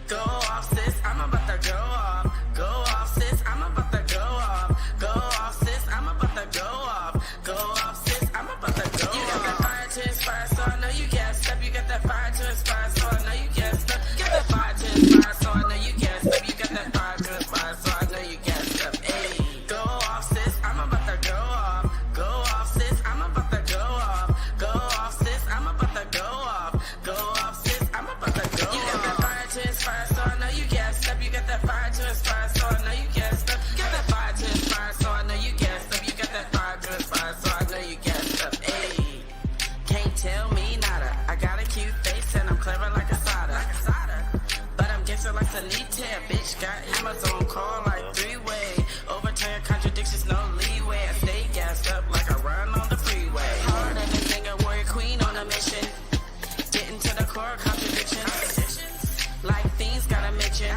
Go off, sis, I'm about to go off. Go off, sis, I'm about to go off. Go off, sis, I'm about to go off. Go off, sis, I'm about to go off. You got that fire to inspire, so I know you can't stop. You got that fire to inspire, so I know you can't stop. Got that fire to inspire, so I know you can't stop. You got that fire to inspire, so I know you can't stop. Hey, go off, sis, I'm about to go off. Go off, sis, I'm about to go off. Go off, sis, I'm about to go off. Go off, sis, I'm about to go off. You got that fire to inspire, so I know you can't stop. You got that fire to inspire, so I know you can't stop. Got that fire to inspire, so I know you can't stop. You got that fire to inspire, so I know you can't stop. Hey, can't tell me nada. I got a cute face and I'm clever like a soda. But I'm gangster like Solitaire, bitch. Got Amazon call like three-way. Overturn contradictions, no leeway. I stay gassed up like I run on the freeway. Hard and a nigga, warrior queen on a mission. Getting to the core of contradictions. Like fiends got a mention.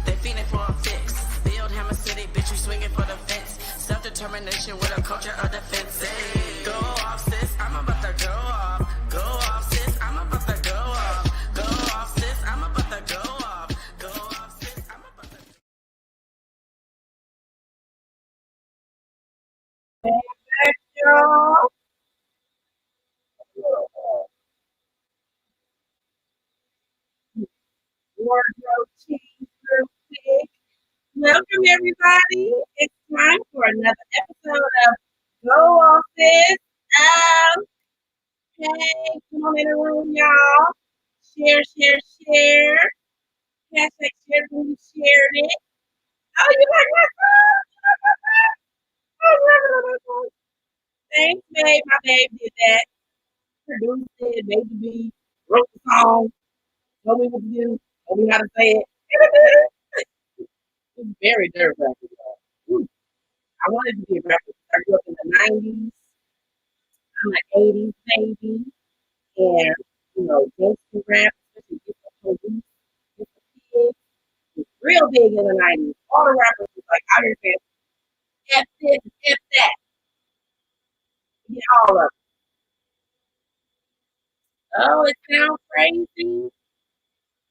They feeding for a fix. BuildHammerCity, bitch, we swinging for the fence. Self-determination with a culture of defense. Hey, go off, sis, I'm about to go off. Go off, sis, I'm about to go off. Go off, sis, I'm about to go off. Go off, sis, I'm about to Y'all. Wardrobe change real quick. Welcome everybody. It's time for another episode of Go Off Sis. Hey, come on in the room, y'all. Share, share, share. Hashtag share when you shared it. Oh, you like my song? You like my song? Oh, you like my song? Thanks, babe. My babe did that. Produced it, made the beat, wrote the song, told me what to do, told me how to say it. It's very dirt rapping, y'all. I wanted to be a rapper. I grew up in the 90s. I'm an 80s baby. And, gangster rap, especially Get the Police, Get the Kids, was real big in the 90s. All the rappers was like out here saying, F this, F that. Get all of it. Oh, it sounds crazy.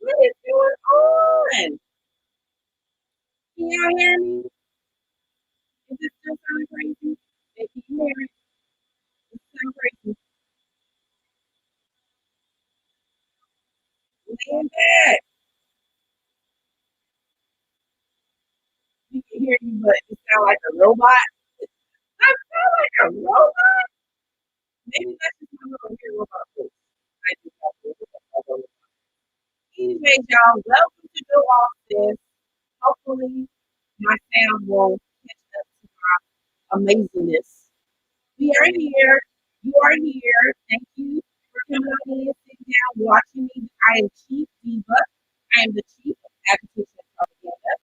What is going on? Can y'all hear me? Is it still sounding crazy? Can you hear it? It sounds crazy. Land back. We can hear you, but it sounds like a robot. I sound like a robot. Maybe that's just my little hear robot voice. I just have to look at that. Anyways, y'all, welcome to Go Off Sis. Hopefully, my sound will catch up to my amazingness. We are here. You are here. Thank you for coming on in, sitting down, watching me. I am Chief DIva. I am the Chief of Advocacy and Propaganda.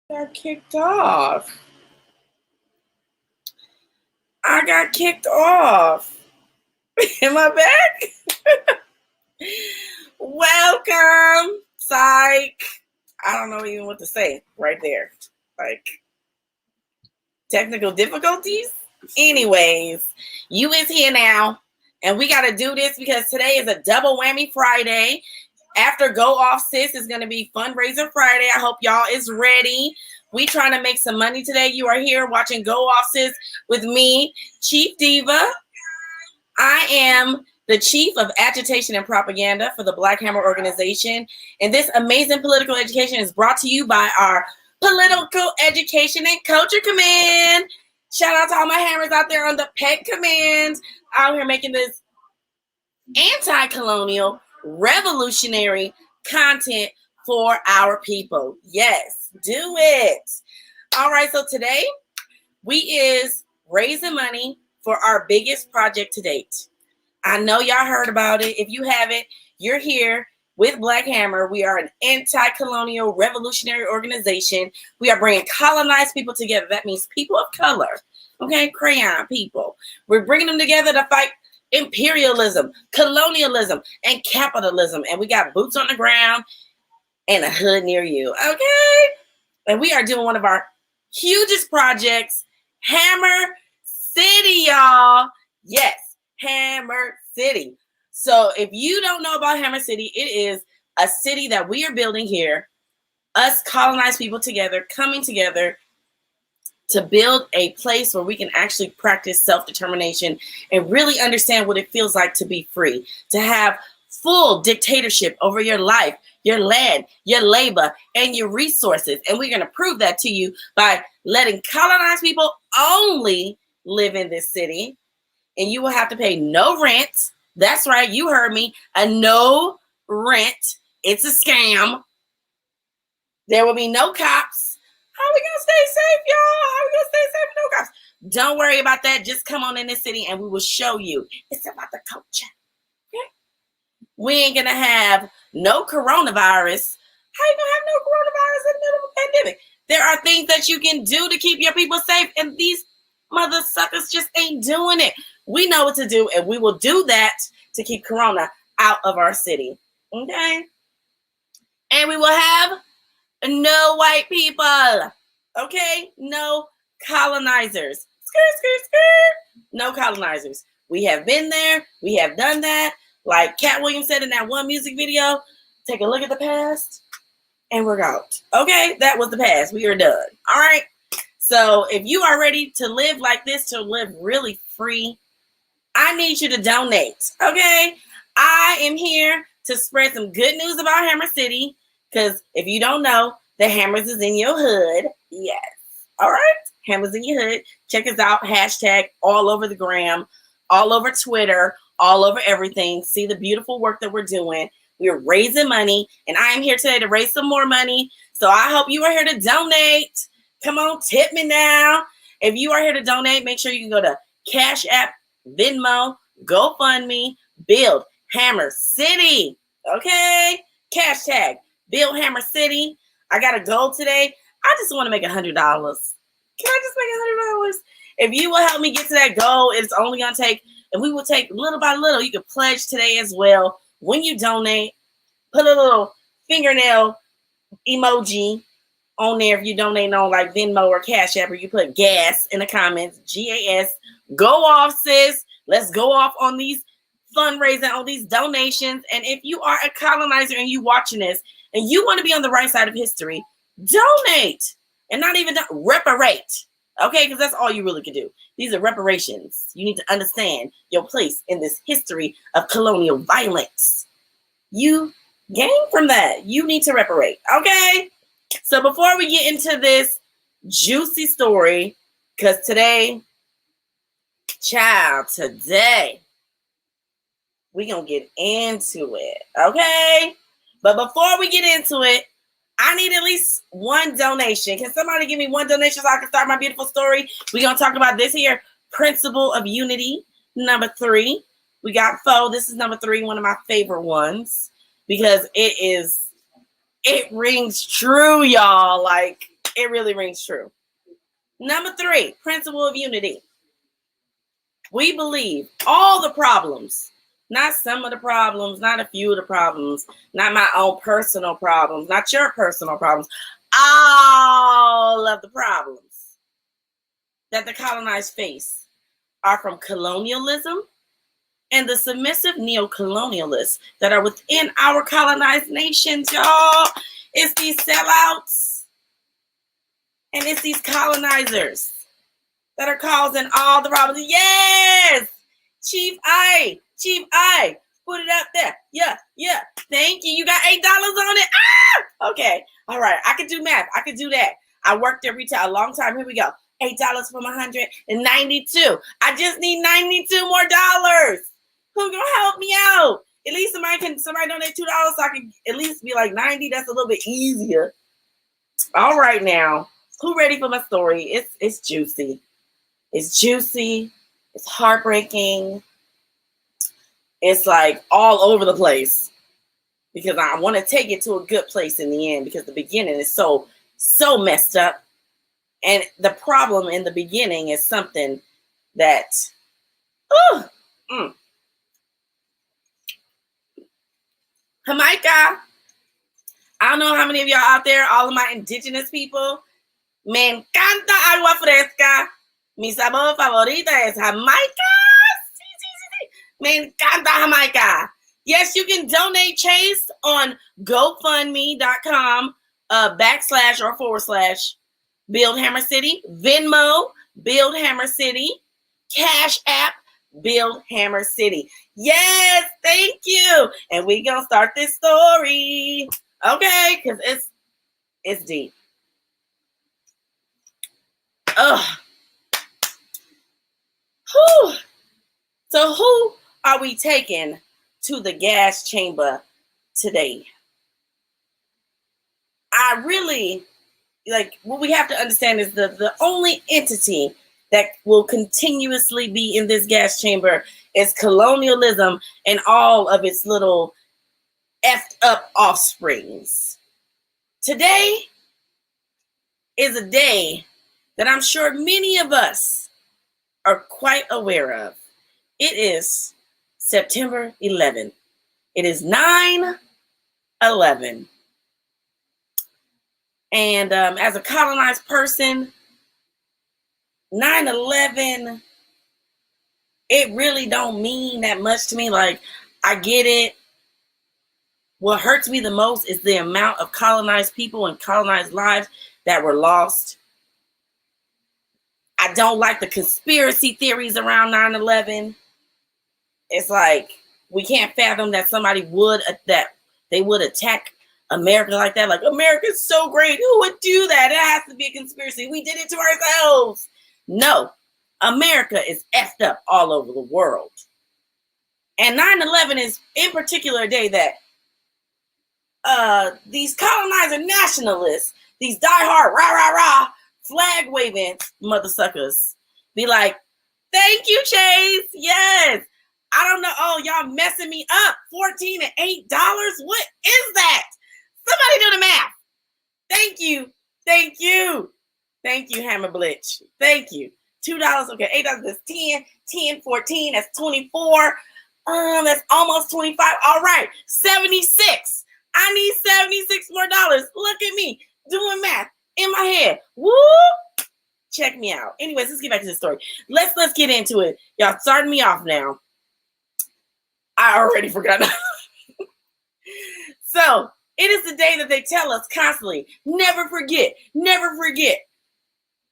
Got kicked off. I got kicked off. Am I back? Welcome, psych. I don't know even what to say right there. Like, technical difficulties? Anyways, you is here now, and we got to do this because today is a double whammy Friday. After Go Off Sis is going to be Fundraiser Friday. I hope y'all is ready. We trying to make some money today. You are here watching Go Off Sis with me, Chief DIva. I am the Chief of Agitation and Propaganda for the Black Hammer Organization. And this amazing political education is brought to you by our Political Education and Culture Command. Shout out to all my hammers out there on the PEC Command, out here making this anti-colonial, revolutionary content for our people. Yes, do it. All right, so today we is raising money for our biggest project to date. I know y'all heard about it. If you haven't, you're here with Black Hammer. We are an anti-colonial revolutionary organization. We are bringing colonized people together. That means people of color, okay, crayon people. We're bringing them together to fight imperialism, colonialism, and capitalism. And we got boots on the ground and a hood near you, okay? And we are doing one of our hugest projects, Hammer City, y'all. Yes, Hammer City. So if you don't know about Hammer City, it is a city that we are building here, us colonized people together, coming together to build a place where we can actually practice self-determination and really understand what it feels like to be free, to have full dictatorship over your life, your land, your labor, and your resources. And we're going to prove that to you by letting colonized people only live in this city. And you will have to pay no rent. That's right, you heard me. A no rent. It's a scam. There will be no cops. How are we going to stay safe, y'all? How are we going to stay safe with no cops? Don't worry about that. Just come on in this city and we will show you. It's about the culture. Okay? We ain't going to have no coronavirus. How you going to have no coronavirus in the middle of a pandemic? There are things that you can do to keep your people safe, and these mother suckers just ain't doing it. We know what to do, and we will do that to keep corona out of our city. Okay? And we will have no white people. Okay? No colonizers. Skirt, skirt, skirt. No colonizers. We have been there. We have done that. Like Cat Williams said in that one music video, take a look at the past, and we're out. Okay? That was the past. We are done. All right? So if you are ready to live like this, to live really free, I need you to donate, okay? I am here to spread some good news about Hammer City, because if you don't know, the Hammers is in your hood. Yes. All right? Hammers in your hood. Check us out. Hashtag all over the gram, all over Twitter, all over everything. See the beautiful work that we're doing. We're raising money, and I am here today to raise some more money. So I hope you are here to donate. Come on, tip me now. If you are here to donate, make sure you can go to CashApp, Venmo, GoFundMe, BuildHammerCity. Okay? Hashtag BuildHammerCity. I got a goal today. I just want to make $100. Can I just make $100? If you will help me get to that goal, it's only going to take, and we will take little by little. You can pledge today as well. When you donate, put a little fingernail emoji on there if you donate on like Venmo or Cash App, or you put gas in the comments, GAS. Go off, sis. Let's go off on these fundraising, on these donations. And if you are a colonizer and you watching this and you want to be on the right side of history, donate. And not even reparate. Okay, because that's all you really can do. These are reparations. You need to understand your place in this history of colonial violence. You gain from that. You need to reparate. Okay? So before we get into this juicy story, because today, child, today, we're going to get into it, okay? But before we get into it, I need at least one donation. Can somebody give me one donation so I can start my beautiful story? We're going to talk about this here, Principle of Unity, number 3. We got 4. This is number 3, one of my favorite ones, because it rings true, y'all. Like, It really rings true. Number 3, principle of unity. We believe all the problems, not some of the problems, not a few of the problems, not my own personal problems, not your personal problems, all of the problems that the colonized face are from colonialism and the submissive neo-colonialists that are within our colonized nations, y'all. It's these sellouts and it's these colonizers that are causing all the problems. Yes! Chief I, put it up there. Yeah. Thank you. You got $8 on it? Ah! Okay. All right. I can do math. I can do that. I worked at retail a long time. Here we go. $8 from 192. I just need 92 more dollars. Who's gonna help me out? At least somebody donate $2 so I can at least be like 90. That's a little bit easier. All right now. Who ready for my story? It's juicy. It's juicy. It's heartbreaking. It's like all over the place because I want to take it to a good place in the end because the beginning is so messed up. And the problem in the beginning is something that, Jamaica, I don't know how many of y'all out there, all of my indigenous people, me encanta agua fresca. Mi sabor favorita es Jamaica. Me encanta Jamaica. Yes, you can donate Chase on GoFundMe.com // BuildHammerCity, Venmo, BuildHammerCity, CashApp, BuildHammerCity. Yes, thank you. And we gonna start this story, okay? Because it's deep. Whew. So who are we taking to the gas chamber today? I really what we have to understand is the only entity that will continuously be in this gas chamber is colonialism and all of its little effed up offsprings. Today is a day that I'm sure many of us are quite aware of. It is September 11th. It is 9/11. And as a colonized person, 9/11, it really don't mean that much to me. Like, I get it. What hurts me the most is the amount of colonized people and colonized lives that were lost. I don't like the conspiracy theories around 9/11. It's like, we can't fathom that somebody would attack America like that. Like, America's so great. Who would do that? It has to be a conspiracy. We did it to ourselves. No, America is effed up all over the world. And 9/11 is in particular a day that these colonizer nationalists, these diehard rah, flag waving mother suckers be like, thank you, Chase. Yes. I don't know. Oh, y'all messing me up. $14 and $8. What is that? Somebody do the math. Thank you. Thank you, Hammer Blitch. Thank you. $2. Okay, $8. That's 10. 10, 14. That's 24. That's almost 25. All right, 76. I need 76 more dollars. Look at me doing math in my head. Woo! Check me out. Anyways, let's get back to the story. Let's get into it. Y'all starting me off now. I already forgot. So, it is the day that they tell us constantly, never forget, never forget.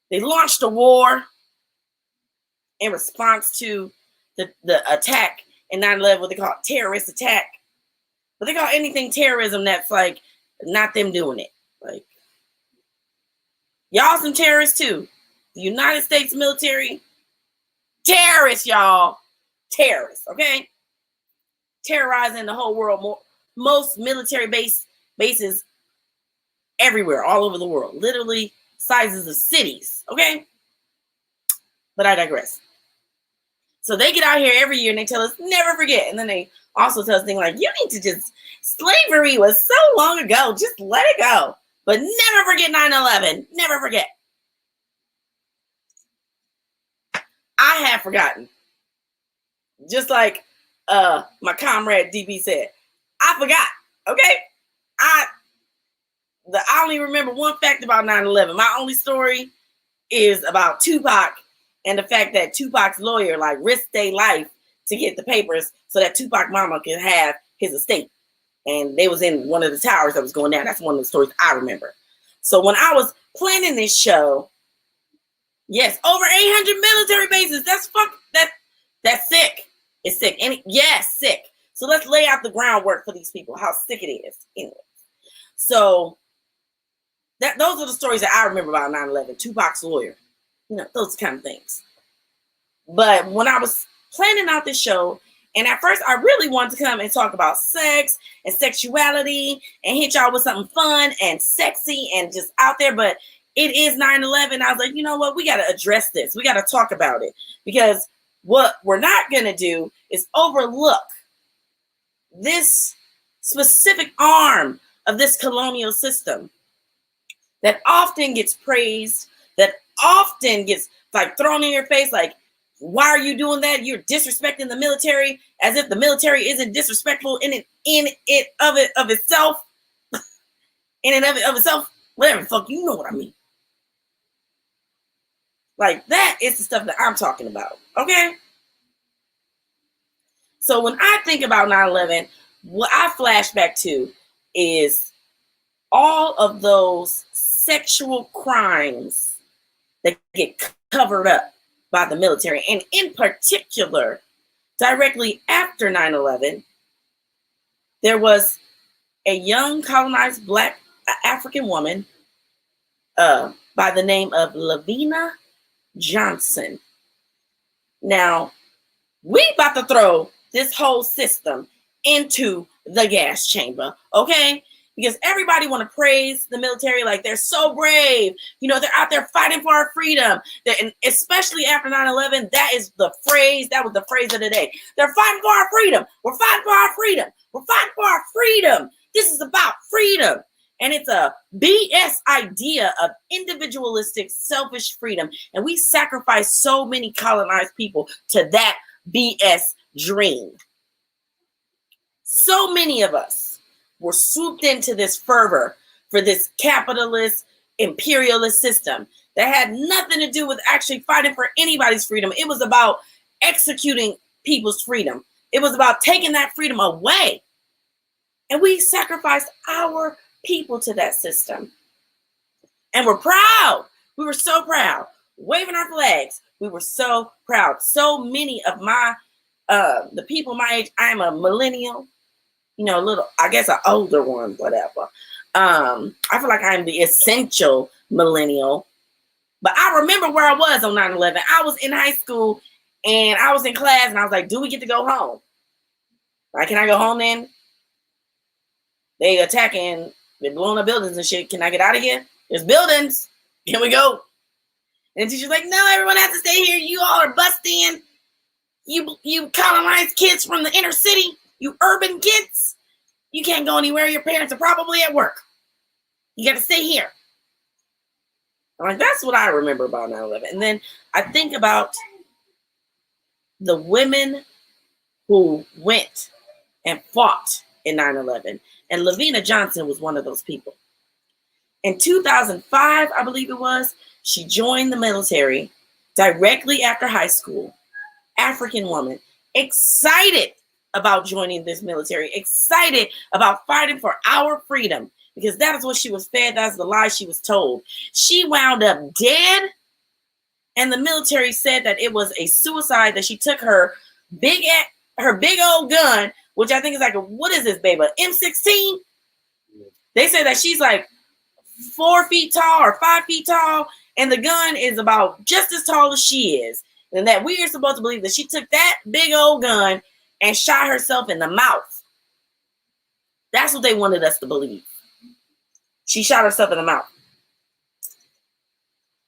They launched a war in response to the attack in 9/11, what they call terrorist attack. But they call anything terrorism that's like not them doing it. Like, y'all some terrorists too. The United States military, terrorists, y'all. Terrorists, okay? Terrorizing the whole world. Most military bases everywhere, all over the world. Literally sizes of cities, okay? But I digress. So they get out here every year and they tell us, never forget. And then they also tell us things like, you need to just, slavery was so long ago, just let it go. But never forget 9/11. Never forget. I have forgotten. Just like my comrade DB said, I forgot. Okay? I only remember one fact about 9/11. My only story is about Tupac and the fact that Tupac's lawyer like risked their life to get the papers so that Tupac mama could have his estate. And they was in one of the towers that was going down. That's one of the stories I remember. So when I was planning this show, yes, over 800 military bases. That's sick. It's sick. And yes, sick. So let's lay out the groundwork for these people, how sick it is. Anyway. So those are the stories that I remember about 9/11, Tupac's lawyer, those kind of things. But when I was planning out this show, and at first I really wanted to come and talk about sex and sexuality and hit y'all with something fun and sexy and just out there, but it is 9/11. I was like, you know what? We got to address this. We got to talk about it, because what we're not going to do is overlook this specific arm of this colonial system that often gets praised, that often gets like thrown in your face, like, why are you doing that? You're disrespecting the military, as if the military isn't disrespectful in it of itself. Whatever the fuck, you know what I mean. Like, that is the stuff that I'm talking about, okay? So when I think about 9/11, what I flash back to is all of those sexual crimes that get covered up by the military. And in particular, directly after 9/11, there was a young colonized Black African woman by the name of Lavina Johnson. Now, we about to throw this whole system into the gas chamber, okay? Because everybody want to praise the military like they're so brave. They're out there fighting for our freedom. And especially after 9/11, that was the phrase of the day. They're fighting for our freedom. We're fighting for our freedom. We're fighting for our freedom. This is about freedom. And it's a BS idea of individualistic, selfish freedom. And we sacrifice so many colonized people to that BS dream. So many of us were swooped into this fervor for this capitalist, imperialist system that had nothing to do with actually fighting for anybody's freedom. It was about executing people's freedom. It was about taking that freedom away. And we sacrificed our people to that system. And we're proud. We were so proud. Waving our flags. We were so proud. So many of the people my age, I'm a millennial, I guess an older one, whatever. I feel like I'm the essential millennial. But I remember where I was on 9/11. I was in high school and I was in class and I was like, do we get to go home? Like, can I go home then? They attacking, they're blowing up buildings and shit. Can I get out of here? There's buildings. Can we go? And the teacher's like, no, everyone has to stay here. You all are bussed in. You colonized kids from the inner city. You urban kids. You can't go anywhere. Your parents are probably at work. You got to stay here. I'm like, that's what I remember about 9/11. And then I think about the women who went and fought in 9/11. And Lavina Johnson was one of those people. In 2005, I believe it was, she joined the military directly after high school. African woman, excited about joining this military, excited about fighting for our freedom, because that is what she was fed. That's the lie she was told. She wound up dead, and the military said that it was a suicide, that she took her big old gun, which I think is like what is this, baby? M16? They say that she's like 4 feet tall or 5 feet tall, and the gun is about just as tall as she is. And that we are supposed to believe that she took that big old gun and shot herself in the mouth. That's what they wanted us to believe. She shot herself in the mouth.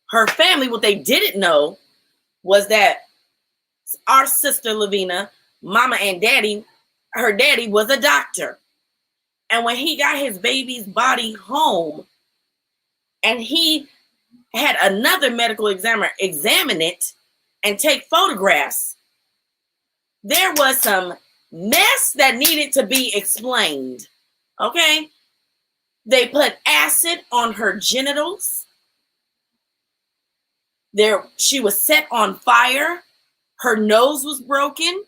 Her family, what they didn't know was that our sister Lavina, mama and daddy, her daddy was a doctor. And when he got his baby's body home, and he had another medical examiner examine it and take photographs, there was some mess that needed to be explained. Okay? They put acid on her genitals. She was set on fire. Her nose was broken.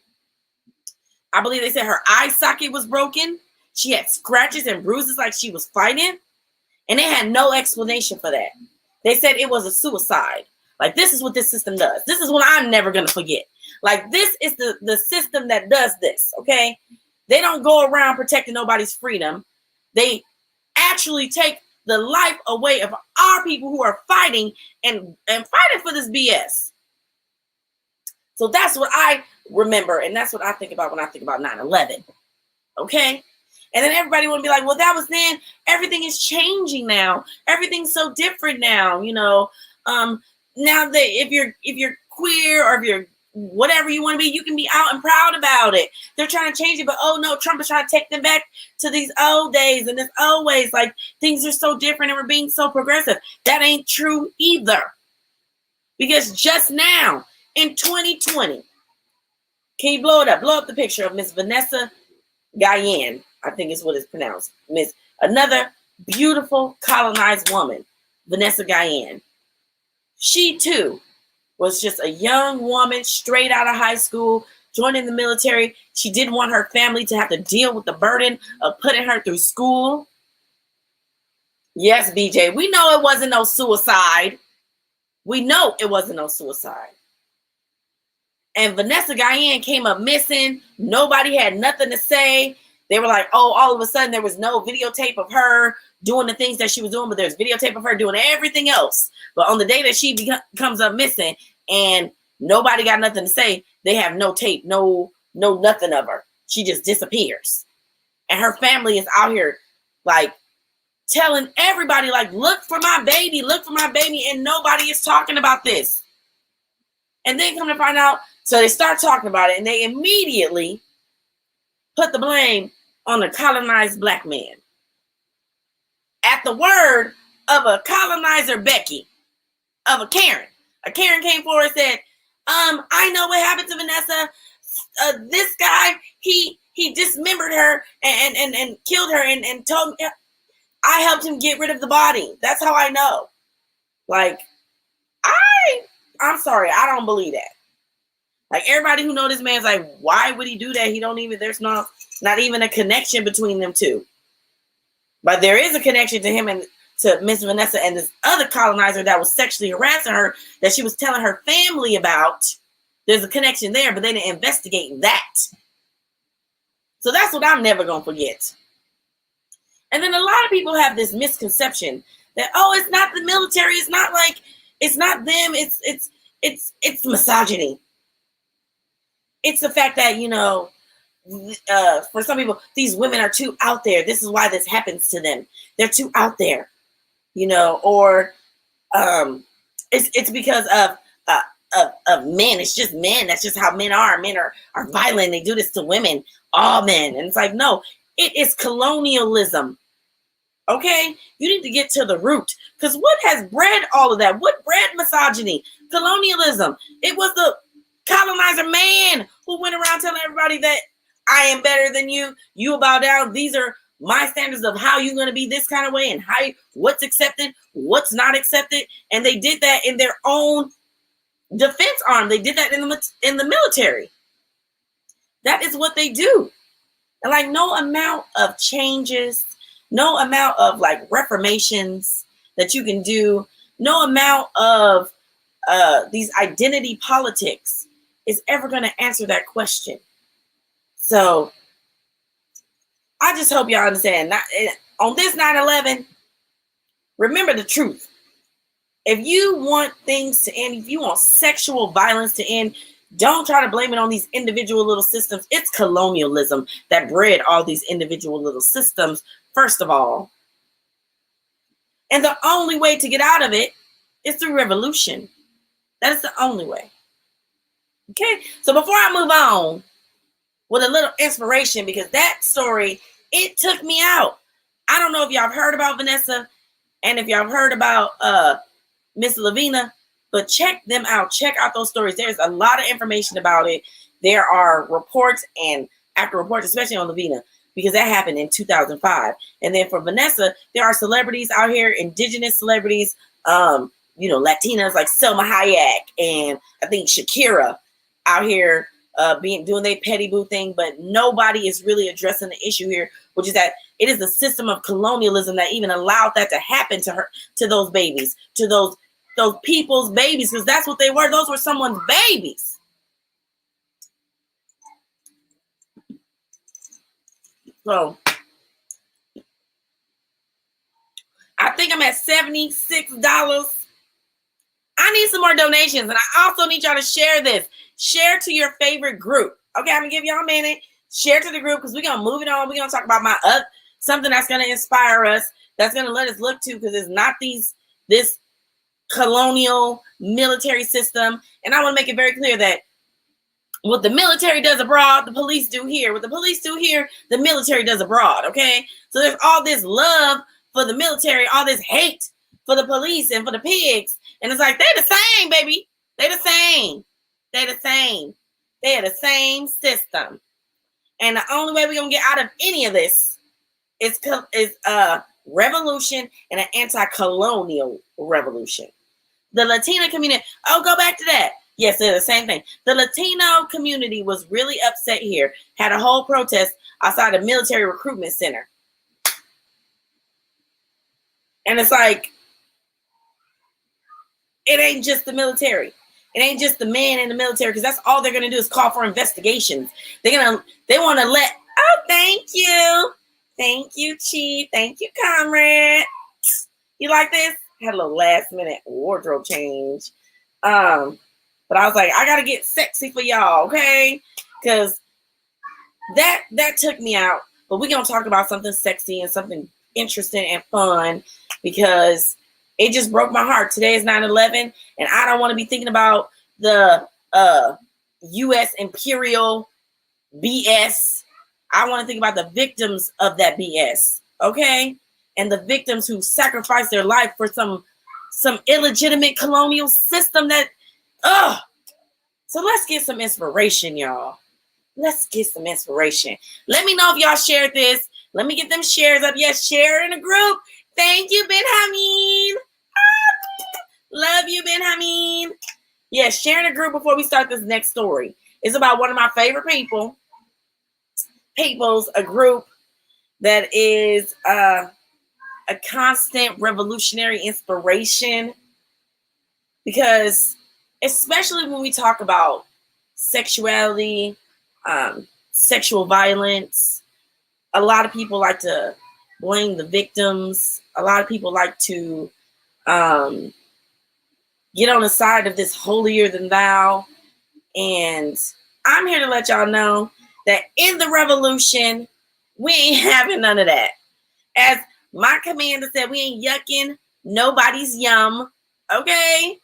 I believe they said her eye socket was broken. She had scratches and bruises like she was fighting. And they had no explanation for that. They said it was a suicide. Like, this is what this system does. This is what I'm never going to forget. Like, this is the system that does this, okay? They don't go around protecting nobody's freedom. They actually take the life away of our people who are fighting and fighting for this BS. So that's what I remember, and that's what I think about when I think about 9/11, okay? And then everybody would be like, well, that was then. Everything is changing now. Everything's so different now, you know. Now that if you're queer or if you're whatever you want to be, you can be out and proud about it. They're trying to change it, but oh no, Trump is trying to take them back to these old days and this old ways. Like, things are so different and we're being so progressive. That ain't true either. Because just now in 2020, can you blow it up? Blow up the picture of Miss Vanessa Guillen, I think is what it's pronounced. Another beautiful colonized woman, Vanessa Guillen. She too was just a young woman straight out of high school, joining the military. She didn't want her family to have to deal with the burden of putting her through school. Yes, BJ, we know it wasn't no suicide. We know it wasn't no suicide. And Vanessa Guillen came up missing. Nobody had nothing to say. They were like, oh, all of a sudden there was no videotape of her doing the things that she was doing, but there's videotape of her doing everything else. But on the day that she comes up missing and nobody got nothing to say, they have no tape, no nothing of her. She just disappears. And her family is out here like telling everybody, like, look for my baby, and nobody is talking about this. And then come to find out, so they start talking about it, and they immediately put the blame on a colonized black man. At the word of a colonizer, Becky, of a Karen. A Karen came forward and said, I know what happened to Vanessa. This guy, he dismembered her and killed her and told me I helped him get rid of the body. That's how I know. Like, I'm sorry, I don't believe that. Like, everybody who know this man's like, why would he do that? There's not even a connection between them two. But there is a connection to him and to Miss Vanessa and this other colonizer that was sexually harassing her that she was telling her family about. There's a connection there, but they didn't investigate that. So that's what I'm never going to forget. And then a lot of people have this misconception that, oh, it's not the military. It's not them. It's misogyny. It's the fact that, for some people, these women are too out there. This is why this happens to them. They're too out there, or it's because of men. It's just men. That's just how men are. Men are violent. They do this to women, all men. And it's like, no, it is colonialism. Okay? You need to get to the root. Because what has bred all of that? What bred misogyny? Colonialism. It was the colonizer man who went around telling everybody that I am better than you. You bow down. These are my standards of how you're going to be this kind of way and what's accepted, what's not accepted. And they did that in their own defense arm. They did that in the military. That is what they do. And like, no amount of changes, no amount of like reformations that you can do, no amount of these identity politics is ever going to answer that question. So I just hope y'all understand. On this 9/11, remember the truth. If you want things to end, if you want sexual violence to end, don't try to blame it on these individual little systems. It's colonialism that bred all these individual little systems, first of all. And the only way to get out of it is through revolution. That is the only way. Okay? So before I move on with a little inspiration, because that story, it took me out. I don't know if y'all have heard about Vanessa. And if y'all heard about Miss Lavina, but check them out. Check out those stories. There's a lot of information about it. There are reports and after reports, especially on Lavina, because that happened in 2005. And then for Vanessa, there are celebrities out here, indigenous celebrities, Latinas like Selma Hayek and I think Shakira out here doing their petty boo thing, but nobody is really addressing the issue here, which is that it is the system of colonialism that even allowed that to happen to her, to those babies, to those people's babies, because that's what they were. Those were someone's babies. So I think I'm at $76. I need some more donations, and I also need y'all to share this. Share to your favorite group. Okay, I'm gonna give y'all a minute. Share to the group because we're gonna move it on. We're gonna talk about something that's gonna inspire us, that's gonna let us look to, because it's not this colonial military system. And I want to make it very clear that what the military does abroad, the police do here. What the police do here, the military does abroad. Okay, so there's all this love for the military, all this hate for the police and for the pigs. And it's like, they're the same, baby. They're the same. They're the same. They're the same system. And the only way we're going to get out of any of this is a revolution and an anti-colonial revolution. The Latina community, go back to that. Yes, they're the same thing. The Latino community was really upset here, had a whole protest outside the military recruitment center. And it's like, it ain't just the military. It ain't just the men in the military, because that's all they're going to do is call for investigations. They want to thank you. Thank you, Chief. Thank you, comrade. You like this? Had a little last minute wardrobe change. But I was like, I got to get sexy for y'all, okay? Because that took me out. But we're going to talk about something sexy and something interesting and fun, because it just broke my heart. Today is 9/11, and I don't want to be thinking about the U.S. imperial BS. I want to think about the victims of that BS, okay? And the victims who sacrificed their life for some illegitimate colonial system that, So let's get some inspiration, y'all. Let's get some inspiration. Let me know if y'all shared this. Let me get them shares up. Yes, share in a group. Thank you, Benjamin. Love you, Benjamin. Yes, share in a group before we start this next story. It's about one of my favorite peoples, a group that is a constant revolutionary inspiration, because especially when we talk about sexuality, sexual violence, a lot of people like to blame the victims. A lot of people like to get on the side of this holier than thou. And I'm here to let y'all know that in the revolution, we ain't having none of that. As my commander said, we ain't yucking nobody's yum. Okay?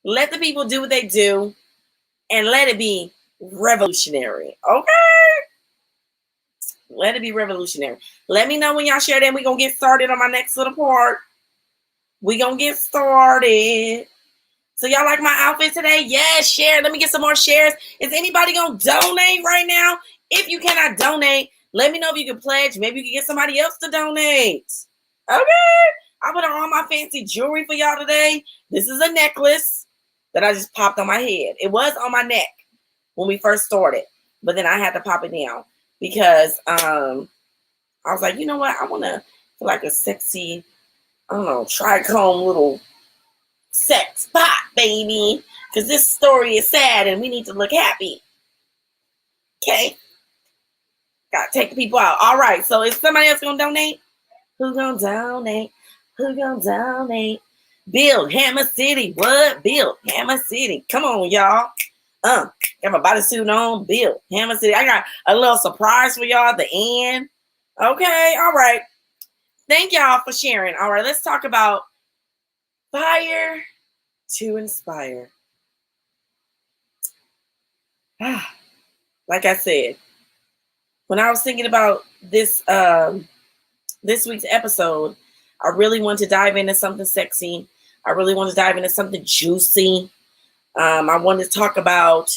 Let the people do what they do and let it be revolutionary. Okay? Let it be revolutionary. Let me know when y'all share that. We're going to get started on my next little part. We're going to get started. So y'all like my outfit today? Yes, share. Let me get some more shares. Is anybody going to donate right now? If you cannot donate, let me know if you can pledge. Maybe you can get somebody else to donate. Okay. I put on all my fancy jewelry for y'all today. This is a necklace that I just popped on my head. It was on my neck when we first started, but then I had to pop it down because I was like, you know what? I want to feel like a sexy, trichome little sex pot, baby. Because this story is sad and we need to look happy. Okay? Gotta take the people out. All right. So is somebody else going to donate? Who going to donate? Who going to donate? BuildHammerCity. What? BuildHammerCity. Come on, y'all. Got my bodysuit on. BuildHammerCity. I got a little surprise for y'all at the end. Okay. All right. Thank y'all for sharing. All right. Let's talk about fire to inspire. Like I said, when I was thinking about this this week's episode, I really want to dive into something sexy. I really want to dive into something juicy. I wanted to talk about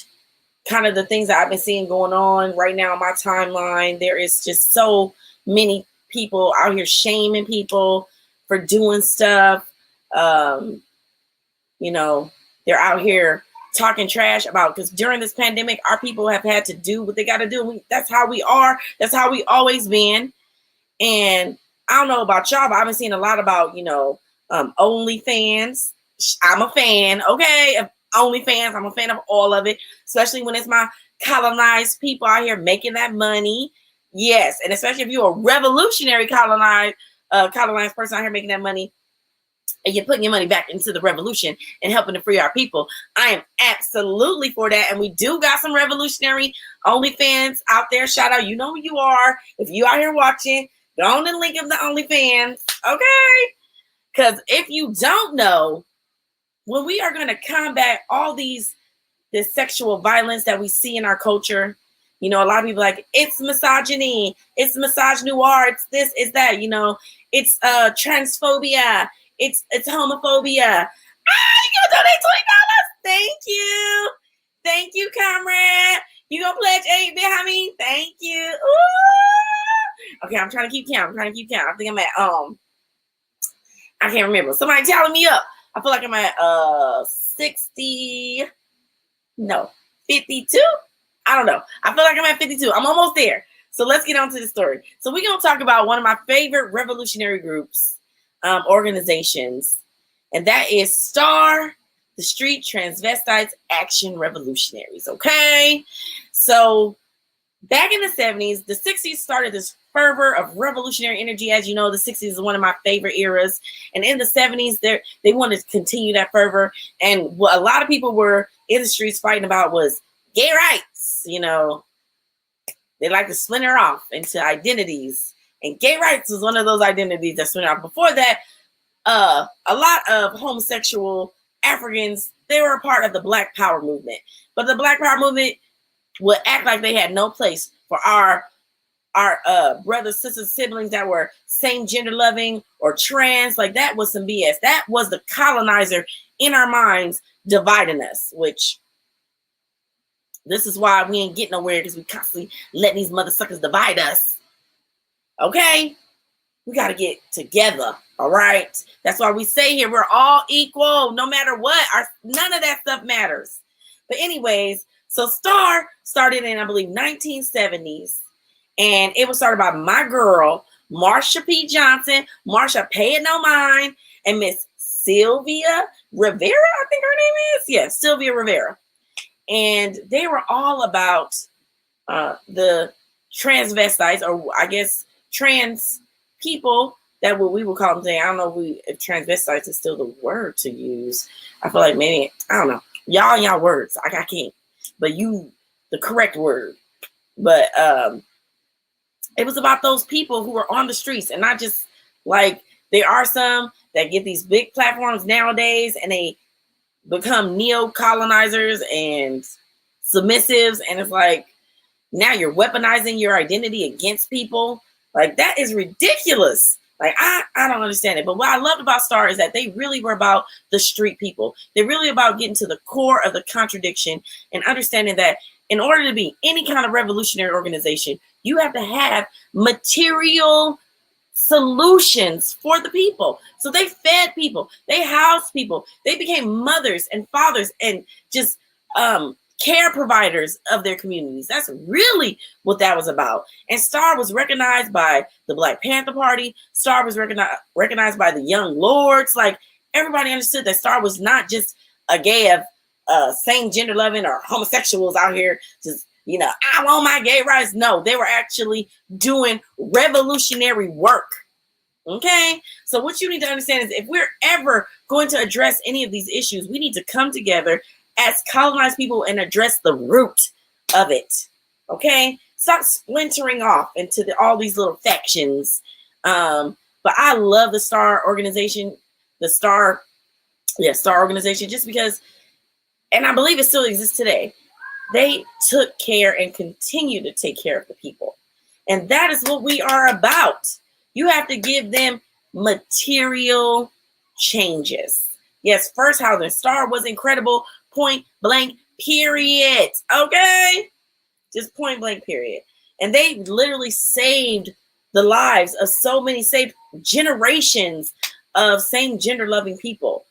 kind of the things that I've been seeing going on right now on my timeline. There is just so many people out here shaming people for doing stuff. You know, they're out here talking trash about, because during this pandemic, our people have had to do what they got to do. That's how we are. That's how we always been. And I don't know about y'all, but I've been seeing a lot about, OnlyFans. I'm a fan, okay, of OnlyFans. I'm a fan of all of it, especially when it's my colonized people out here making that money. Yes, and especially if you're a revolutionary colonized person out here making that money, and you're putting your money back into the revolution and helping to free our people. I am absolutely for that. And we do got some revolutionary OnlyFans out there. Shout out, you know who you are. If you out here watching, go on and link up the OnlyFans, okay? Because if you don't know, when we are going to combat all this sexual violence that we see in our culture, a lot of people like, it's misogyny, it's misogynoir, it's this, it's that, it's transphobia, it's homophobia. You gonna donate $20? Thank you, comrade. You gonna pledge 8 behind me? Thank you. Ooh. Okay, I'm trying to keep count. I think I'm at I can't remember. Somebody telling me up. I feel like I'm at 52. I don't know. I feel like I'm at 52. I'm almost there. So let's get on to the story. So we're gonna talk about one of my favorite revolutionary groups, organizations, and that is S.T.A.R., the Street Transvestites Action Revolutionaries. Okay, so back in the 70s, the 60s started this fervor of revolutionary energy. As you know, the 60s is one of my favorite eras, and in the 70s, they wanted to continue that fervor. And what a lot of people were in the streets fighting about was gay rights. They like to splinter off into identities. And gay rights was one of those identities that splintered off. Before that, a lot of homosexual Africans, they were a part of the Black Power movement. But the Black Power movement would act like they had no place for our brothers, sisters, siblings that were same gender loving or trans. Like, that was some BS. That was the colonizer in our minds dividing us, which this is why we ain't getting nowhere, because we constantly let these mother suckers divide us. Okay, we got to get together. All right, that's why we say here we're all equal, no matter what. None of that stuff matters. But anyways, so S.T.A.R. started in, I believe, 1970s, and it was started by my girl Marsha P. Johnson, Marsha Pay It No Mind, and Miss Sylvia Rivera. I think her name is, Sylvia Rivera, and they were all about the transvestites, or I guess trans people, that what we would call them today. I don't know if transvestites is still the word to use. I feel like maybe, I don't know. Y'all words. I can't. But the correct word. But it was about those people who are on the streets, and not just like, there are some that get these big platforms nowadays and they become neo-colonizers and submissives, and it's like, now you're weaponizing your identity against people. Like, that is ridiculous. Like, I don't understand it. But what I loved about S.T.A.R. is that they really were about the street people. They're really about getting to the core of the contradiction and understanding that in order to be any kind of revolutionary organization, you have to have material solutions for the people. So they fed people, they housed people, they became mothers and fathers and just care providers of their communities. That's really what that was about. And S.T.A.R. was recognized by the Black Panther Party. S.T.A.R. was recognized by the Young Lords. Like, everybody understood that S.T.A.R. was not just a gay of same gender loving or homosexuals out here just, I want my gay rights. No, they were actually doing revolutionary work. Okay, so what you need to understand is, if we're ever going to address any of these issues, we need to come together as colonized people and address the root of it. Okay, stop splintering off into all these little factions. But I love the S.T.A.R. organization, S.T.A.R. organization, just because, and I believe it still exists today. They took care and continue to take care of the people, and that is what we are about. You have to give them material changes. Yes, first housing S.T.A.R was incredible, point blank, period. Okay? Just point blank, period. And they literally saved the lives of so many, saved generations of same gender loving people.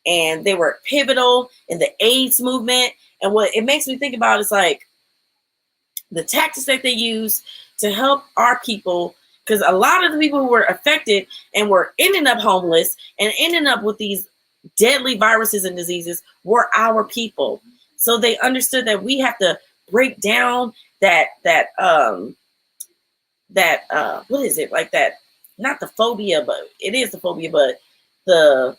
And they were pivotal in the AIDS movement. And what it makes me think about is like the tactics that they use to help our people, because a lot of the people who were affected and were ending up homeless and ending up with these deadly viruses and diseases were our people. So they understood that we have to break down that what is it, like that, not the phobia, but it is the phobia, but the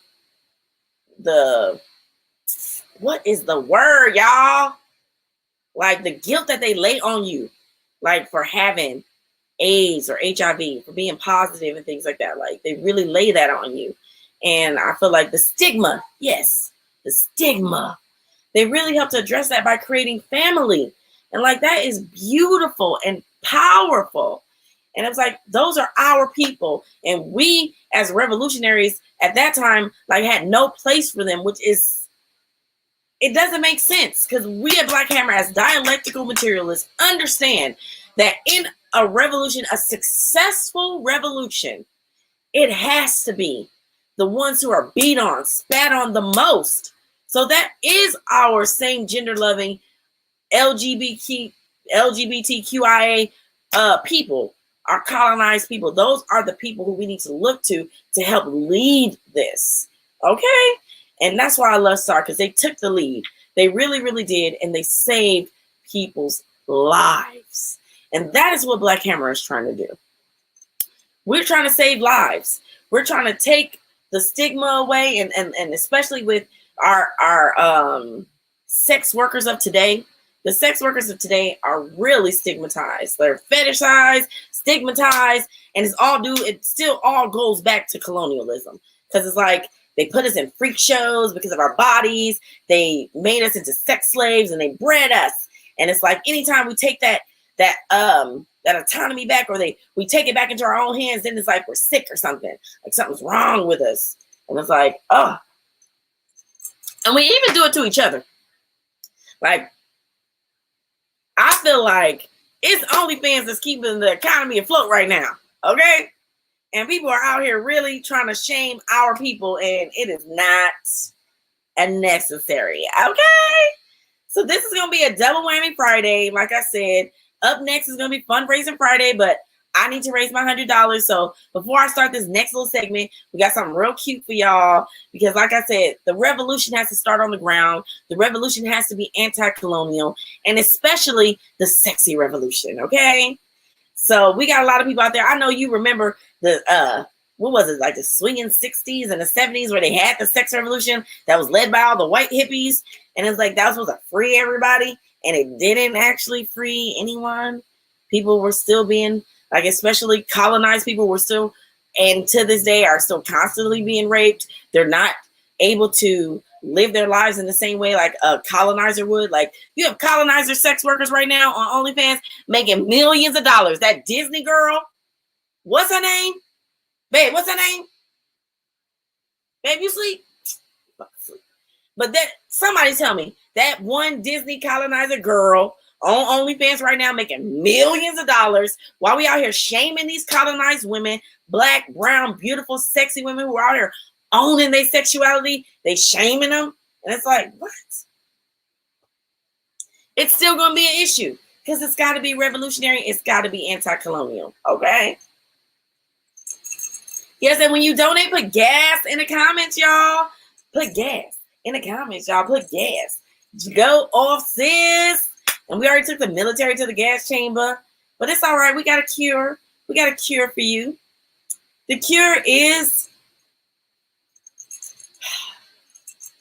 what is the word, y'all? Like the guilt that they lay on you, like for having AIDS or HIV, for being positive and things like that. Like they really lay that on you. And I feel like the stigma, yes, the stigma, they really helped to address that by creating family. And like that is beautiful and powerful. And it's like, those are our people. And we as revolutionaries at that time, like had no place for them, which is, it doesn't make sense, because we at Black Hammer as dialectical materialists understand that in a revolution, a successful revolution, it has to be the ones who are beat on, spat on the most. So that is our same gender loving LGBTQIA people, our colonized people. Those are the people who we need to look to help lead this. Okay? And that's why I love S.T.A.R, because they took the lead. They really, really did. And they saved people's lives. And that is what Black Hammer is trying to do. We're trying to save lives. We're trying to take the stigma away, and especially with our sex workers of today. The sex workers of today are really stigmatized. They're fetishized, stigmatized, and it still all goes back to colonialism. Because it's like they put us in freak shows because of our bodies. They made us into sex slaves and they bred us. And it's like anytime we take that autonomy back, or we take it back into our own hands, then it's like we're sick or something. Like something's wrong with us. And it's like, oh. And we even do it to each other. Like, I feel like it's OnlyFans that's keeping the economy afloat right now, okay? And people are out here really trying to shame our people, and it is not necessary, okay? So this is going to be a double whammy Friday. Like I said, up next is going to be Fundraising Friday, but I need to raise my $100. So before I start this next little segment, we got something real cute for y'all. Because like I said, the revolution has to start on the ground. The revolution has to be anti-colonial, and especially the sexy revolution, okay? So we got a lot of people out there. I know you remember the, what was it, like the swinging 60s and the 70s where they had the sex revolution that was led by all the white hippies. And it's like that was supposed to free everybody, and it didn't actually free anyone. People were still being, like, especially colonized people were still, and to this day are still constantly being raped. They're not able to live their lives in the same way like a colonizer would. Like, you have colonizer sex workers right now on OnlyFans making millions of dollars. That Disney girl, what's her name? Babe, what's her name? Babe, you sleep? But that, somebody tell me, that one Disney colonizer girl on OnlyFans right now making millions of dollars while we out here shaming these colonized women, black, brown, beautiful, sexy women who are out here owning their sexuality. They shaming them. And it's like, what? It's still going to be an issue because it's got to be revolutionary. It's got to be anti-colonial. Okay? Yes, and when you donate, put gas in the comments, y'all. Put gas in the comments, y'all. Put gas. Go off, sis. And we already took the military to the gas chamber. But it's all right. We got a cure. We got a cure for you. The cure is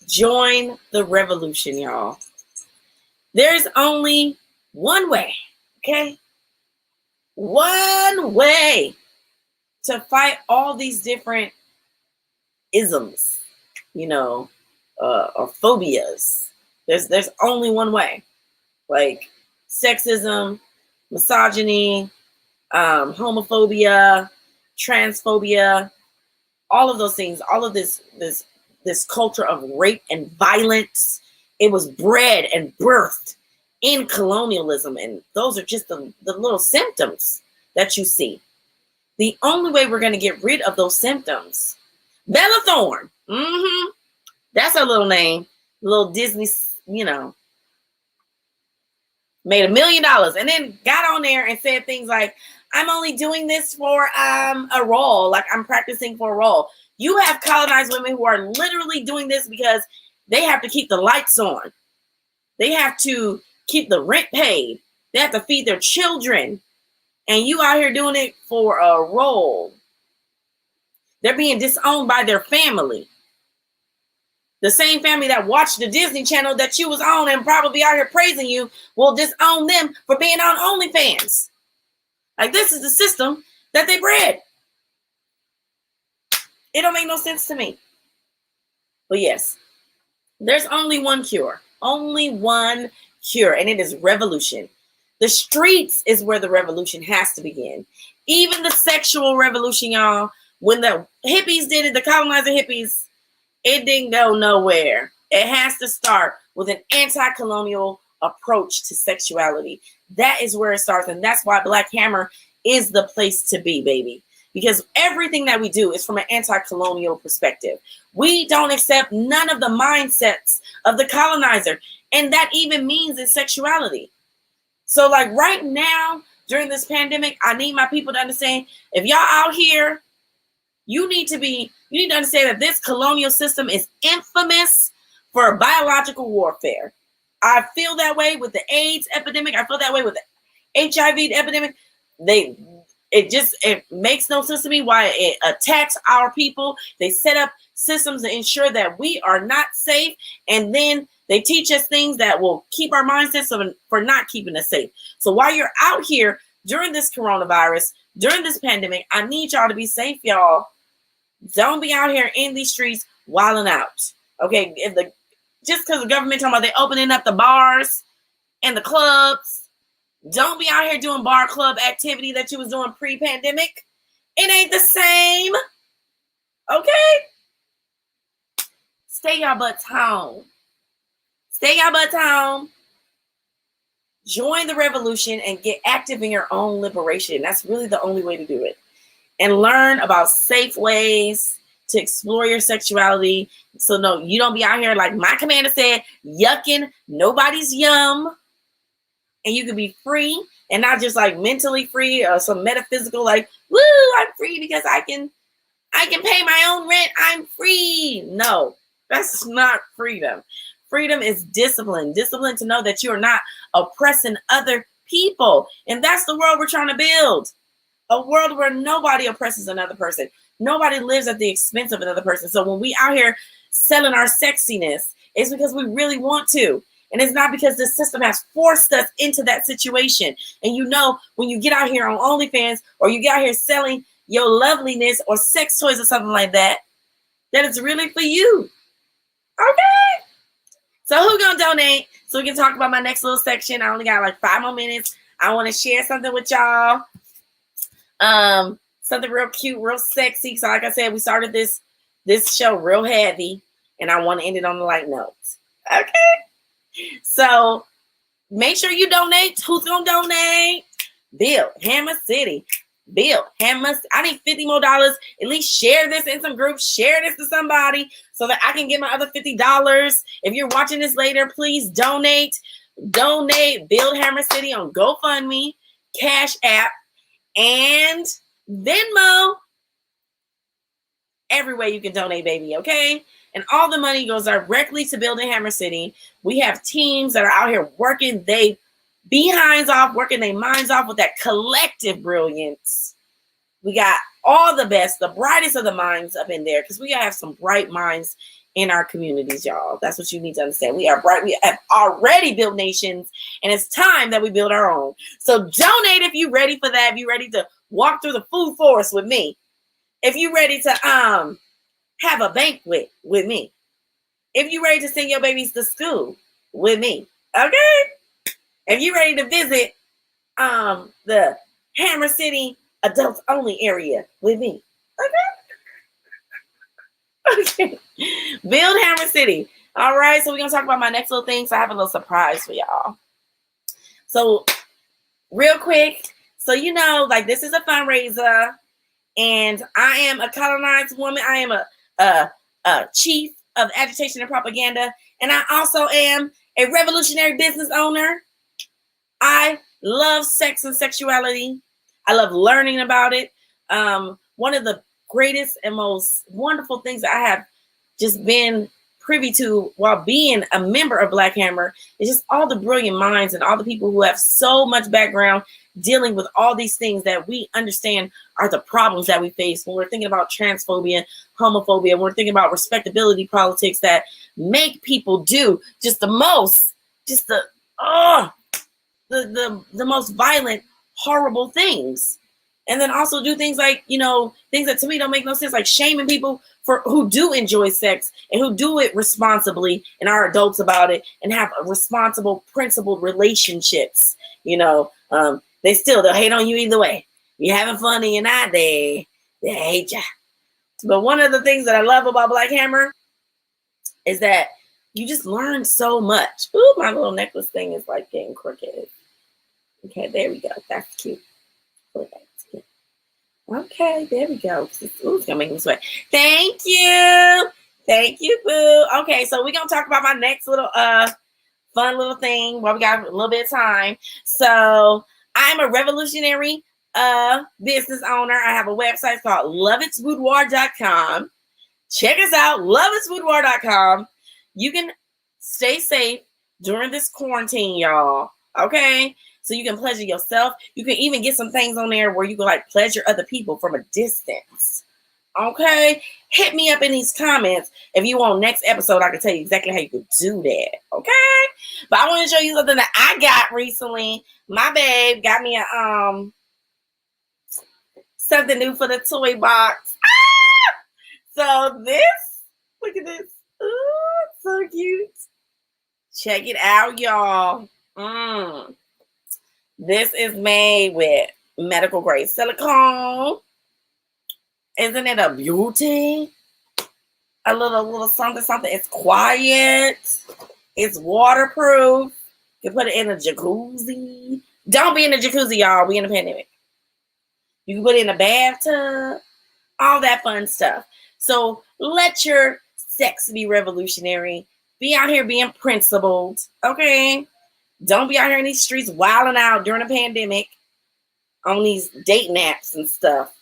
join the revolution, y'all. There's only one way, okay? One way to fight all these different isms, you know, or phobias. There's only one way. Like sexism, misogyny, homophobia, transphobia, all of those things, all of this culture of rape and violence, it was bred and birthed in colonialism. And those are just the little symptoms that you see. The only way we're going to get rid of those symptoms, Bella Thorne, that's her little name, little Disney, made $1 million and then got on there and said things like, I'm only doing this for a role, like I'm practicing for a role. You have colonized women who are literally doing this because they have to keep the lights on. They have to keep the rent paid. They have to feed their children. And you out here doing it for a role. They're being disowned by their family. The same family that watched the Disney Channel that you was on and probably out here praising you will disown them for being on OnlyFans. Like, this is the system that they bred. It don't make no sense to me. But yes, there's only one cure. Only one cure, and it is revolution. The streets is where the revolution has to begin. Even the sexual revolution, y'all, when the hippies did it, the colonizer hippies, it didn't go nowhere. It has to start with an anti-colonial approach to sexuality. That is where it starts, and that's why Black Hammer is the place to be, baby. Because everything that we do is from an anti-colonial perspective. We don't accept none of the mindsets of the colonizer, and that even means in sexuality. So, like, right now, during this pandemic, I need my people to understand, if y'all out here, you need to understand that this colonial system is infamous for biological warfare. I feel that way with the AIDS epidemic. I feel that way with the HIV epidemic. It makes no sense to me why it attacks our people. They set up systems to ensure that we are not safe, and then they teach us things that will keep our mindsets for not keeping us safe. So while you're out here during this coronavirus, during this pandemic, I need y'all to be safe, y'all. Don't be out here in these streets wilding out. Okay, just because the government talking about they opening up the bars and the clubs, don't be out here doing bar club activity that you was doing pre-pandemic. It ain't the same. Okay? Stay your butts home. Stay your butts home. Join the revolution and get active in your own liberation. That's really the only way to do it. And learn about safe ways to explore your sexuality. So no, you don't be out here like my commander said, yucking nobody's yum. And you can be free and not just like mentally free or some metaphysical like, woo, I'm free because I can pay my own rent. I'm free. No, that's not freedom. Freedom is discipline. Discipline to know that you are not oppressing other people. And that's the world we're trying to build. A world where nobody oppresses another person. Nobody lives at the expense of another person. So when we out here selling our sexiness, it's because we really want to. And it's not because the system has forced us into that situation. And you know, when you get out here on OnlyFans or you get out here selling your loveliness or sex toys or something like that, that it's really for you. Okay? So who gonna donate? So we can talk about my next little section. I only got like 5 more minutes. I want to share something with y'all. Something real cute, real sexy. So like I said, we started this show real heavy, and I want to end it on the light note. Okay. So make sure you donate. Who's gonna donate? BuildHammerCity. I need $50 more. At least share this in some groups. Share this to somebody so that I can get my other $50. If you're watching this later, please donate. Donate BuildHammerCity on GoFundMe, CashApp, and Venmo. Every way you can donate, baby, okay? And all the money goes directly to BuildHammerCity. We have teams that are out here working they behinds off, working their minds off with that collective brilliance. We got all the best, the brightest of the minds up in there, because we have some bright minds in our communities, y'all. That's what you need to understand. We are bright. We have already built nations, and it's time that we build our own. So donate if you're ready for that. If you're ready to walk through the food forest with me. If you're ready to have a banquet with me. If you're ready to send your babies to school with me. Okay? If you're ready to visit the Hammer City adults only area with me. Okay? Okay. BuildHammerCity. All right, so we're gonna talk about my next little thing. So I have a little surprise for y'all. So real quick, so like this is a fundraiser, and I am a colonized woman. I am a chief of agitation and propaganda, and I also am a revolutionary business owner. I love sex and sexuality. I love learning about it. One of the greatest and most wonderful things that I have just been privy to while being a member of Black Hammer is just all the brilliant minds and all the people who have so much background dealing with all these things that we understand are the problems that we face when we're thinking about transphobia, homophobia, when we're thinking about respectability politics that make people do just the most, just the most violent, horrible things. And then also do things like, things that to me don't make no sense, like shaming people for who do enjoy sex and who do it responsibly and are adults about it and have a responsible, principled relationships. They'll hate on you either way. You're having fun and you're not, they hate you. But one of the things that I love about Black Hammer is that you just learn so much. Ooh, my little necklace thing is like getting crooked. Okay, there we go. That's cute. Okay, there we go. Ooh, it's gonna make me sweat. Thank you, boo. Okay, so we're gonna talk about my next little fun little thing while we got a little bit of time. So I'm a revolutionary business owner. I have a website called loveitsboudoir.com. Check us out, loveitsboudoir.com. You can stay safe during this quarantine, y'all. Okay. So you can pleasure yourself. You can even get some things on there where you can like pleasure other people from a distance. Okay. Hit me up in these comments. If you want next episode, I can tell you exactly how you can do that. Okay. But I want to show you something that I got recently. My babe got me a something new for the toy box. So this, look at this. Ooh, so cute. Check it out, y'all. This is made with medical grade silicone. Isn't it a beauty? A little something. It's quiet. It's waterproof. You can put it in a jacuzzi. Don't be in a jacuzzi, y'all. We in a pandemic. You can put it in a bathtub. All that fun stuff. So let your sex be revolutionary. Be out here being principled. Okay? Don't be out here in these streets wilding out during a pandemic on these dating apps and stuff.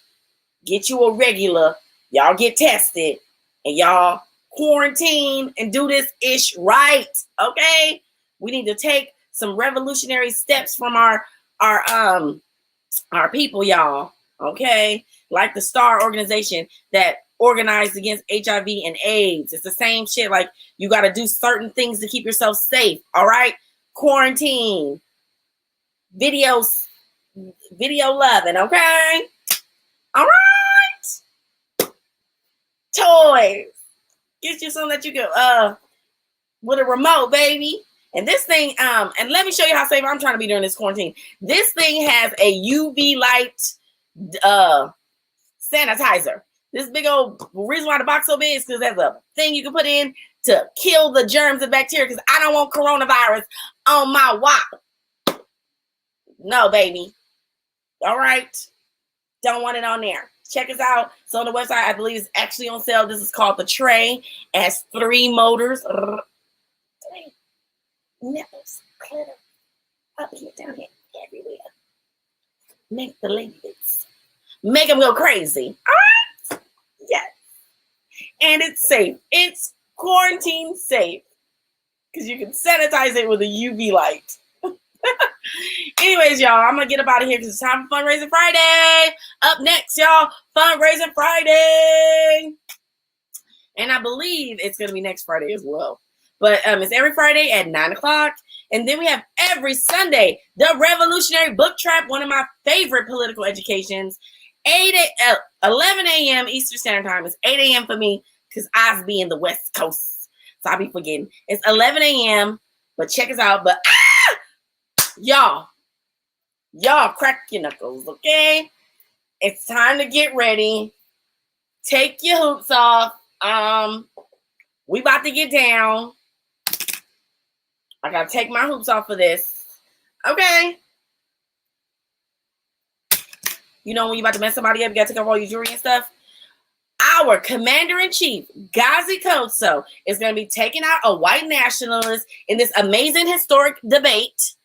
Get you a regular. Y'all get tested. And y'all quarantine and do this ish right. Okay? We need to take some revolutionary steps from our people, y'all. Okay? Like the S.T.A.R organization that organized against HIV and AIDS. It's the same shit. Like, you got to do certain things to keep yourself safe. All right? Quarantine. Video loving. Okay? All right? Toys. Get you something that you can, with a remote, baby. And this thing, and let me show you how safe I'm trying to be during this quarantine. This thing has a UV light, sanitizer. This big old reason why the box so big is because there's a thing you can put in to kill the germs and bacteria because I don't want coronavirus on my WAP. No, baby. All right. Don't want it on there. Check us out. So on the website, I believe it's actually on sale. This is called the Tray. It has 3 motors. 3 nipples. Glitter. Up here, down here, everywhere. Make the ladies. Make them go crazy. All right? Yes. And it's safe. It's quarantine safe. Because you can sanitize it with a UV light. Anyways, y'all, I'm going to get up out of here because it's time for Fundraising Friday. Up next, y'all, Fundraising Friday. And I believe it's going to be next Friday as well. But it's every Friday at 9 o'clock. And then we have every Sunday, the Revolutionary Book Trap, one of my favorite political educations. 11 a.m. Eastern Standard Time. It's 8 a.m. for me because I be in the West Coast. So I'll be forgetting. It's 11 a.m. But check us out. But y'all crack your knuckles, okay? It's time to get ready. Take your hoops off, We about to get down. I gotta take my hoops off of this. Okay. You know when you about to mess somebody up, you gotta take off all your jewelry and stuff. Our commander-in-chief, Gazi Koso, is going to be taking out a white nationalist in this amazing historic debate.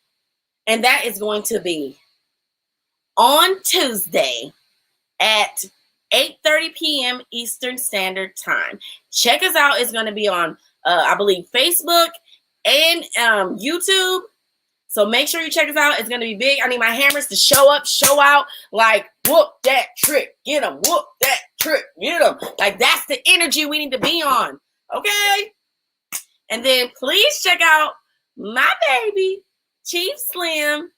And that is going to be on Tuesday at 8:30 p.m. Eastern Standard Time. Check us out. It's going to be on, I believe, Facebook and YouTube. So make sure you check us out. It's going to be big. I need my hammers to show up, show out, like, whoop that trick, get them, whoop that trick, get them. Like, that's the energy we need to be on, okay? And then please check out my baby, Chief Slim,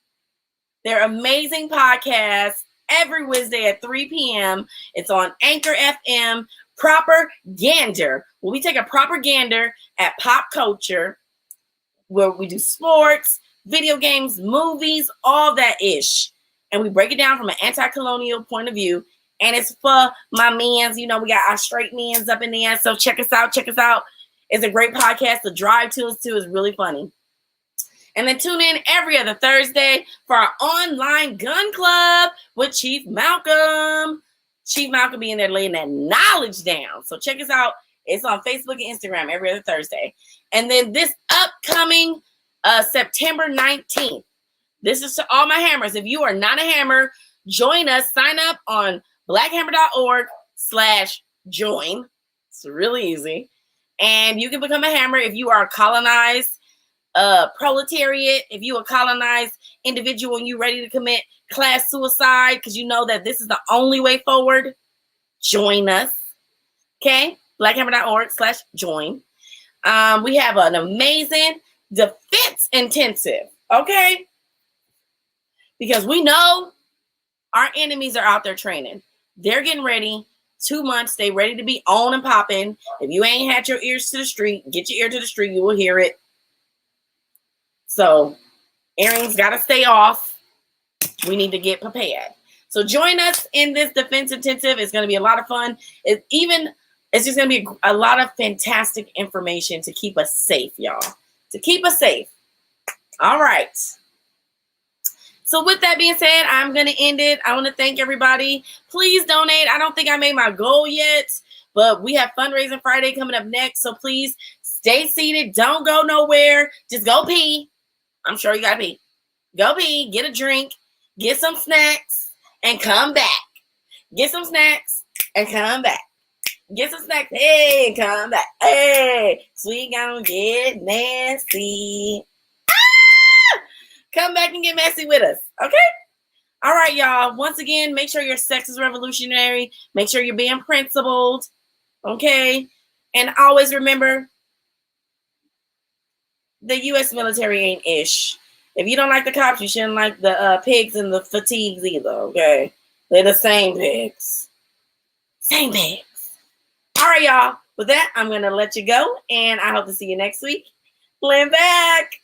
their amazing podcast every Wednesday at 3 p.m. It's on Anchor FM, Propaganda. Well, we take a propaganda at pop culture where we do sports, video games, movies, all that ish. And we break it down from an anti-colonial point of view. And it's for my mans. You know, we got our straight mans up in there. So check us out. Check us out. It's a great podcast. The drive to us too is really funny. And then tune in every other Thursday for our online gun club with Chief Malcolm. Chief Malcolm being there laying that knowledge down. So check us out. It's on Facebook and Instagram every other Thursday. And then this upcoming September 19th. This is to all my hammers. If you are not a hammer, join us. Sign up on blackhammer.org/join. It's really easy. And you can become a hammer if you are a colonized proletariat, if you a colonized individual and you ready to commit class suicide because you know that this is the only way forward, join us. Okay? blackhammer.org/join. We have an amazing defense intensive, okay? Because we know our enemies are out there training. They're getting ready. 2 months, they ready to be on and popping. If you ain't had your ears to the street, get your ear to the street, you will hear it. So earrings got to stay off. We need to get prepared. So join us in this defense intensive. It's going to be a lot of fun. It's just going to be a lot of fantastic information to keep us safe, y'all. To keep us safe. All right. So with that being said, I'm going to end it. I want to thank everybody. Please donate. I don't think I made my goal yet, but we have Fundraising Friday coming up next. So please stay seated. Don't go nowhere. Just go pee. I'm sure you got to pee. Go pee. Get a drink. Get some snacks and come back. Get some snacks and come back. Get some snacks. Hey, come back. Hey, so we gonna get nasty. Come back and get messy with us, okay? All right, y'all. Once again, make sure your sex is revolutionary. Make sure you're being principled, okay? And always remember, the U.S. military ain't ish. If you don't like the cops, you shouldn't like the pigs and the fatigues either, okay? They're the same pigs. Same pigs. All right, y'all. With that, I'm going to let you go, and I hope to see you next week. Flynn back.